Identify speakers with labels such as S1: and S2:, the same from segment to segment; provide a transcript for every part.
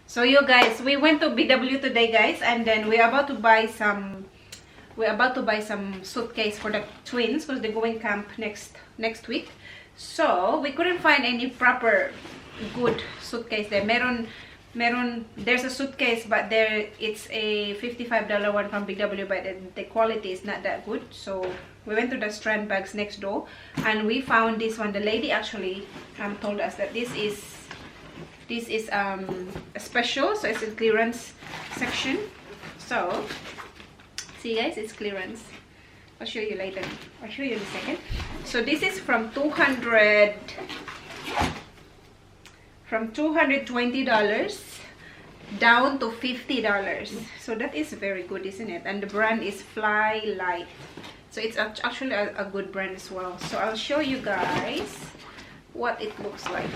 S1: So you guys, we went to BW today, guys, and then we're about to buy some suitcase for the twins because they're going camp next week. So we couldn't find any proper good suitcase there. There's a suitcase, but it's a $55 one from BW, but the quality is not that good. So we went to the Strandbags next door and we found this one. The lady actually told us that this is a special, so it's a clearance section. So see guys, it's clearance. I'll show you later. I'll show you in a second. So this is from $220 down to $50. So that is very good, isn't it? And the brand is Flylite. So it's actually a good brand as well. So I'll show you guys what it looks like.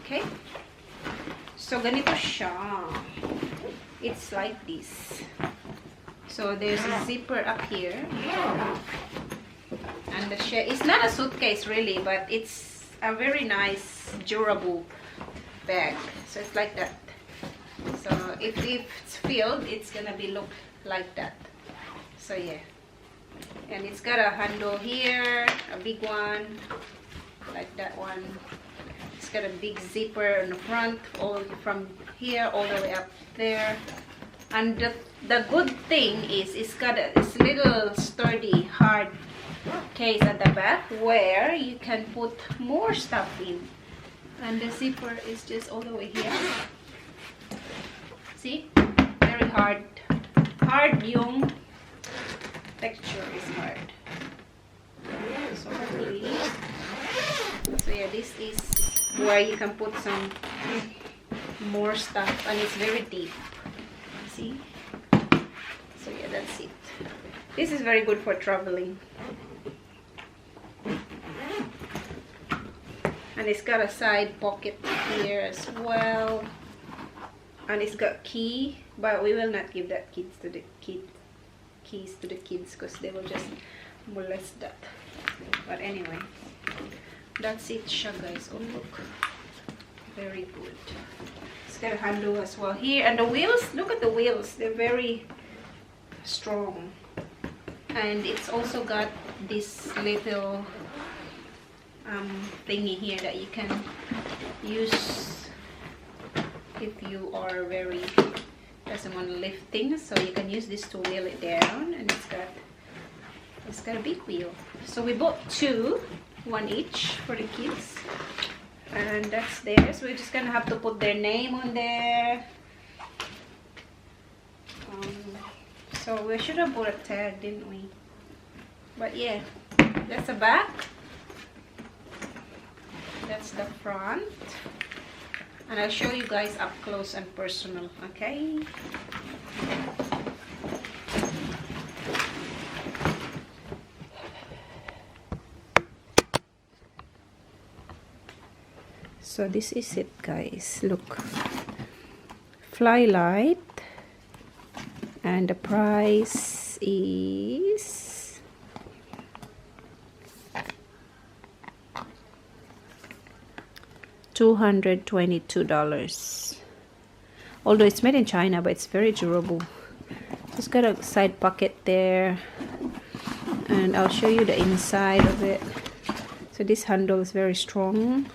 S1: Okay. So ganito siya. It's like this. So there's a zipper up here. And the shell, it's not a suitcase really, but it's a very nice durable bag. So it's like that. So if it's filled, it's gonna be look like that. So yeah. And it's got a handle here, a big one, like that one. It's got a big zipper in the front, all from here all the way up there. And the good thing is it's got this little sturdy hard case at the back where you can put more stuff in. And the zipper is just all the way here. See? Very hard. Hard yung texture is hard. So yeah, this is where you can put some more stuff, and it's very deep. See? So yeah, that's it. This is very good for traveling. And it's got a side pocket here as well. And it's got key, but we will not give that keys to the kids because they will just molest that. But anyway, that's it siya guys. Oh look, very good. It's got a handle as well here, and the wheels, look at the wheels, they're very strong. And it's also got this little thingy here that you can use if you are very doesn't want to lift things, so you can use this to wheel it down. And it's got a big wheel. So we bought two, one each for the kids, and that's theirs. We're just gonna have to put their name on there. So we should have bought a tag, didn't we? But yeah, that's the back, that's the front, and I'll show you guys up close and personal. Okay. So this is it guys, look, Flylite, and the price is $222. Although it's made in China, but it's very durable. It's got a side pocket there, and I'll show you the inside of it. So this handle is very strong.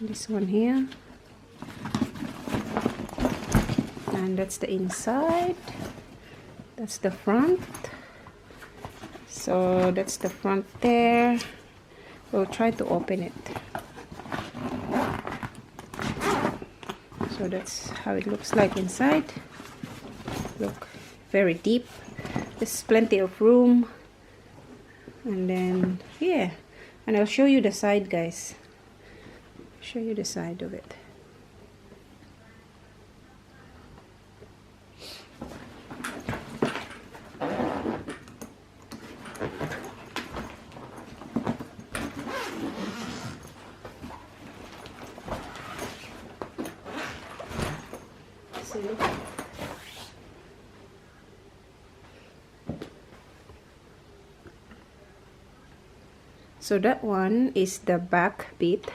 S1: This one here, and that's the inside, that's the front. So that's the front there. We'll try to open it. So that's how it looks like inside. Look, very deep, there's plenty of room. And then yeah, and I'll show you the side guys. Show you the side of it. See? So that one is the back bit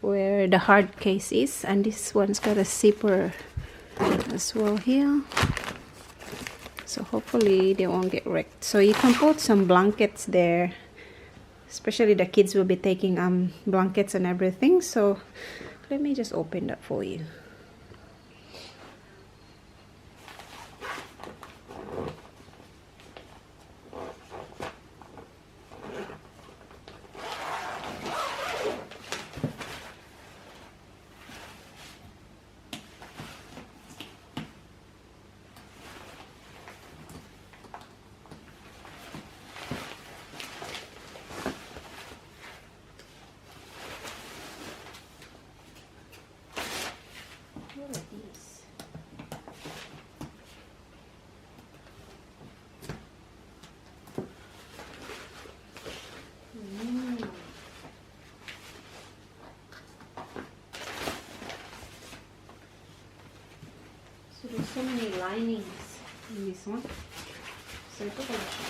S1: where the hard case is, and this one's got a zipper as well here. So hopefully they won't get wrecked. So you can put some blankets there, especially the kids will be taking blankets and everything. So let me just open that for you. So there's so many linings in this one. So ito pala siya.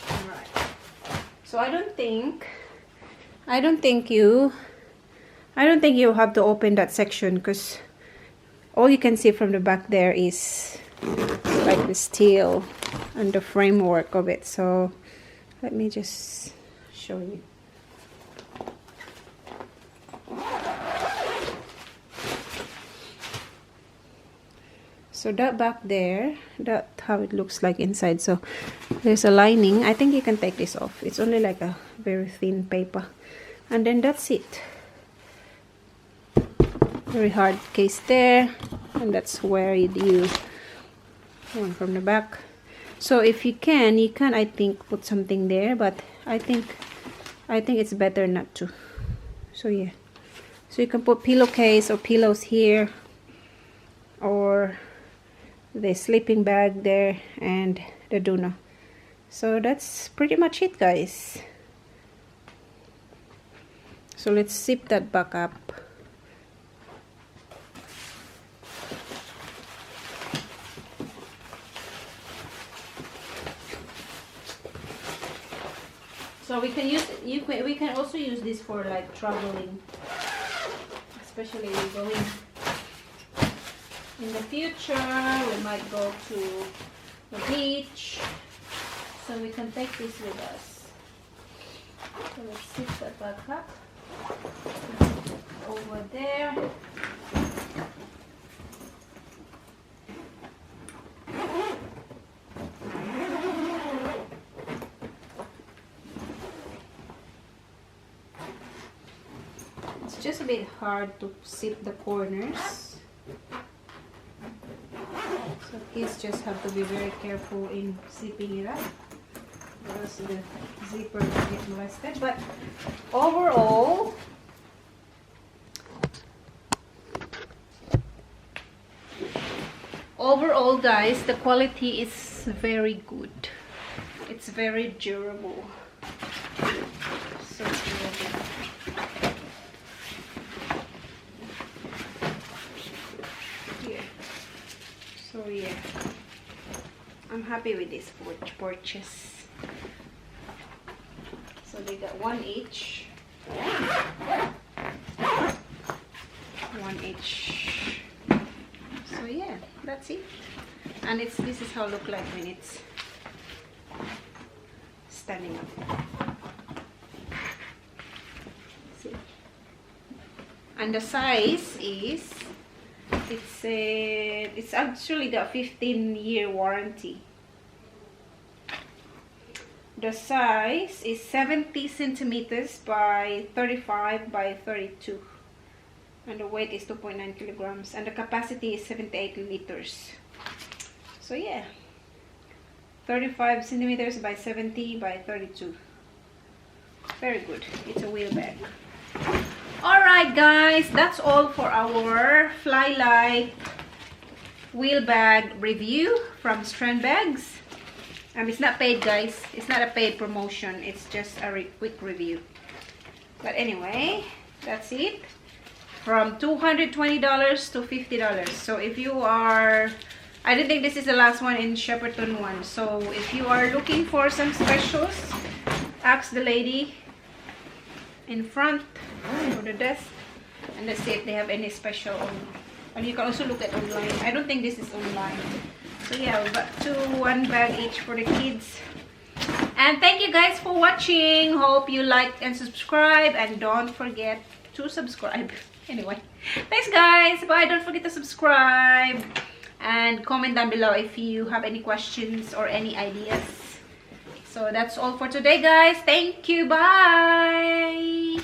S1: Alright. So I don't think you have to open that section, because all you can see from the back there is like the steel and the framework of it. So let me just show you. So that back there, that's how it looks like inside. So there's a lining. I think you can take this off. It's only like a very thin paper. And then that's it. Very hard case there. And that's where you do one from the back. So if you can, I think, put something there, but I think it's better not to. So yeah. So you can put pillowcase or pillows here, or the sleeping bag there, and the doona. So that's pretty much it, guys. So let's zip that back up. So we can use we can also use this for like traveling, especially going in the future. We might go to the beach, so we can take this with us. So let's zip that back up over there. Just a bit hard to zip the corners, so kids just have to be very careful in zipping it up, because the zipper will get molested. But overall, guys, the quality is very good. It's very durable. So durable. So yeah, I'm happy with this purchase. So they got one each. So yeah, that's it. And this is how it looks like when it's standing up. See? And the size is, it's actually the 15-year warranty. The size is 70 centimeters by 35 by 32, and the weight is 2.9 kilograms, and the capacity is 78 liters. So yeah, 35 centimeters by 70 by 32. Very good. It's a wheel bag. Alright guys, that's all for our Flylite wheel bag review from Strandbags. It's not paid, guys. It's not a paid promotion. It's just a quick review. But anyway, that's it. From $220 to $50. So if you are, I don't think this is the last one in Shepperton one. So if you are looking for some specials, ask the lady in front for the desk, and let's see if they have any special on. And you can also look at online. I don't think this is online. So yeah, we got one bag each for the kids. And thank you guys for watching. Hope you like and subscribe, and don't forget to subscribe. Anyway, thanks guys. Bye. Don't forget to subscribe and comment down below if you have any questions or any ideas. So that's all for today guys. Thank you. Bye.